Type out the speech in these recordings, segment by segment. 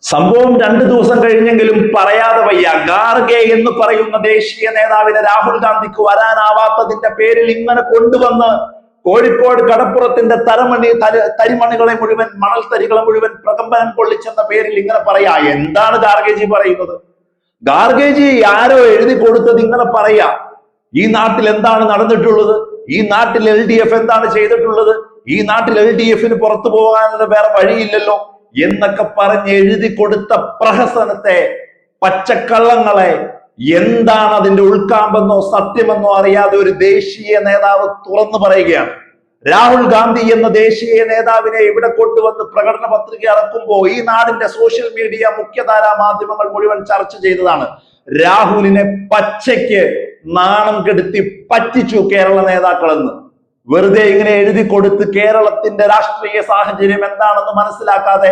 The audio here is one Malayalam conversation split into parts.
സംഭവം 2 ദിവസം കഴിഞ്ഞെങ്കിലും പറയാതെ വയ്യ. ഖാർഗെ എന്ന് പറയുന്ന ദേശീയ നേതാവിനെ രാഹുൽ ഗാന്ധിക്ക് വരാനാവാത്തതിന്റെ പേരിൽ ഇങ്ങനെ കൊണ്ടുവന്ന് കോഴിക്കോട് കടപ്പുറത്തിന്റെ തരിമണികളെ മുഴുവൻ, മണൽത്തരികളെ മുഴുവൻ പ്രകമ്പനം കൊള്ളിച്ചെന്ന പേരിൽ ഇങ്ങനെ പറയാ. എന്താണ് ഖാർഗെജി പറയുന്നത്? ഖാർഗെജി ആരോ എഴുതി കൊടുത്തത് ഇങ്ങനെ പറയാ. ഈ നാട്ടിൽ എന്താണ് നടന്നിട്ടുള്ളത്? ഈ നാട്ടിൽ LDF എന്താണ് ചെയ്തിട്ടുള്ളത്? ഈ നാട്ടിൽ LDFന് പുറത്തു പോകാനുള്ള വേറെ വഴിയില്ലല്ലോ എന്നൊക്കെ പറഞ്ഞ് എഴുതി കൊടുത്ത പ്രഹസനത്തെ, പച്ചക്കള്ളങ്ങളെ, എന്താണ് അതിന്റെ ഉൾക്കാമ്പെന്നോ സത്യമെന്നോ അറിയാതെ ഒരു ദേശീയ നേതാവ് തുറന്നു പറയുകയാണ്. രാഹുൽ ഗാന്ധി എന്ന ദേശീയ നേതാവിനെ ഇവിടെ കൊണ്ടുവന്ന് പ്രകടന പത്രിക ഇറക്കുമ്പോൾ ഈ നാടിന്റെ സോഷ്യൽ മീഡിയ, മുഖ്യധാരാ മാധ്യമങ്ങൾ മുഴുവൻ ചർച്ച ചെയ്തതാണ്. രാഹുലിനെ പച്ചയ്ക്ക് നാണം കെടുത്തി പറ്റിച്ചു കേരള നേതാക്കളെന്ന്. വെറുതെ ഇങ്ങനെ എഴുതി കൊടുത്ത് കേരളത്തിന്റെ രാഷ്ട്രീയ സാഹചര്യം എന്താണെന്ന് മനസ്സിലാക്കാതെ,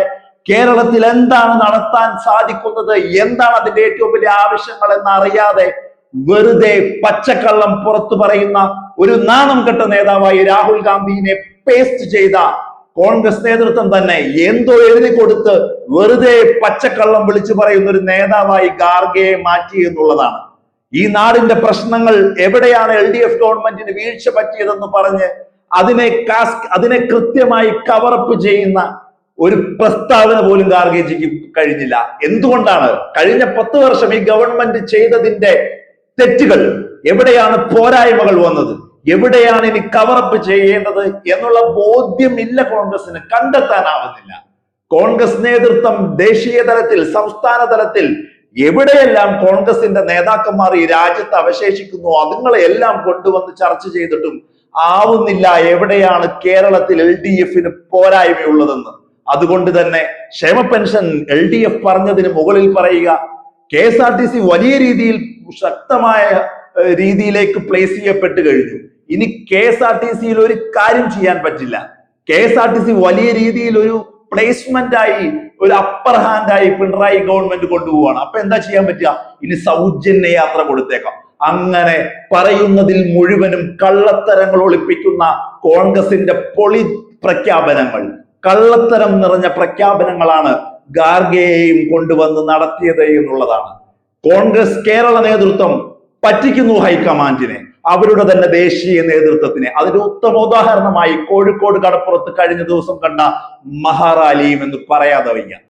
കേരളത്തിൽ എന്താണ് നടത്താൻ സാധിക്കുന്നത്, എന്താണ് അതിന്റെ ഏറ്റവും വലിയ ആവശ്യങ്ങൾ എന്നറിയാതെ വെറുതെ പച്ചക്കള്ളം പുറത്തു പറയുന്ന ഒരു നാണം കെട്ട നേതാവായി രാഹുൽ ഗാന്ധിനെ പേസ്റ്റ് ചെയ്ത കോൺഗ്രസ് നേതൃത്വം തന്നെ എന്തോ എഴുതി കൊടുത്ത് വെറുതെ പച്ചക്കള്ളം വിളിച്ചു പറയുന്ന ഒരു നേതാവായി ഖാർഗെയെ മാറ്റി എന്നുള്ളതാണ്. ഈ നാടിന്റെ പ്രശ്നങ്ങൾ എവിടെയാണ് LDF ഗവൺമെന്റിന് വീഴ്ച പറ്റിയതെന്ന് പറഞ്ഞ് അതിനെ കൃത്യമായി കവറപ്പ് ചെയ്യുന്ന ഒരു പ്രസ്താവന പോലും ഖാർഗെജിക്ക് കഴിഞ്ഞില്ല. എന്തുകൊണ്ടാണ്? കഴിഞ്ഞ 10 വർഷം ഈ ഗവൺമെന്റ് ചെയ്തതിന്റെ തെറ്റുകൾ എവിടെയാണ്, പോരായ്മകൾ വന്നത്, എവിടെയാണ് ഇനി കവറപ്പ് ചെയ്യേണ്ടത് എന്നുള്ള ബോധ്യമില്ല കോൺഗ്രസിന്, കണ്ടെത്താനാവുന്നില്ല. കോൺഗ്രസ് നേതൃത്വം ദേശീയ തലത്തിൽ, സംസ്ഥാന തലത്തിൽ എവിടെയെല്ലാം കോൺഗ്രസിന്റെ നേതാക്കന്മാർ ഈ രാജ്യത്ത് അവശേഷിക്കുന്നു അതുങ്ങളെല്ലാം കൊണ്ടുവന്ന് ചർച്ച ചെയ്തിട്ടും ആവുന്നില്ല എവിടെയാണ് കേരളത്തിൽ LDFന് പോരായ്മയുള്ളതെന്ന്. അതുകൊണ്ട് തന്നെ ക്ഷേമ പെൻഷൻ LDF പറഞ്ഞതിന് മുകളിൽ പറയുക, KSRTC വലിയ രീതിയിൽ ശക്തമായ രീതിയിലേക്ക് പ്ലേസ് ചെയ്യപ്പെട്ട് കഴിഞ്ഞു. ഇനി KSRTCയിൽ ഒരു കാര്യം ചെയ്യാൻ പറ്റില്ല. KSRTC വലിയ രീതിയിൽ ഒരു പ്ലേസ്മെന്റ് ആയി, ഒരു അപ്പർ ഹാൻഡ് ആയി പിണറായി ഗവൺമെന്റ് കൊണ്ടുപോവാണ്. അപ്പൊ എന്താ ചെയ്യാൻ പറ്റുക? ഇനി സൗജന്യ യാത്ര കൊടുത്തേക്കാം. അങ്ങനെ പറയുന്നതിൽ മുഴുവനും കള്ളത്തരങ്ങൾ ഒളിപ്പിക്കുന്ന കോൺഗ്രസിന്റെ പൊളി പ്രഖ്യാപനങ്ങൾ, കള്ളത്തരം നിറഞ്ഞ പ്രഖ്യാപനങ്ങളാണ് ഖാർഗെയെയും കൊണ്ടുവന്ന് നടത്തിയത് എന്നുള്ളതാണ്. കോൺഗ്രസ് കേരള നേതൃത്വം പറ്റിക്കുന്നു ഹൈക്കമാൻഡിനെ, അവരുടെ തന്നെ ദേശീയ നേതൃത്വത്തിനെ. അതിന്റെ ഉത്തമോദാഹരണമായി കോഴിക്കോട് കടപ്പുറത്ത് കഴിഞ്ഞ ദിവസം കണ്ട മഹാറാലിയും എന്ന് പറയാതെ വയ്യ.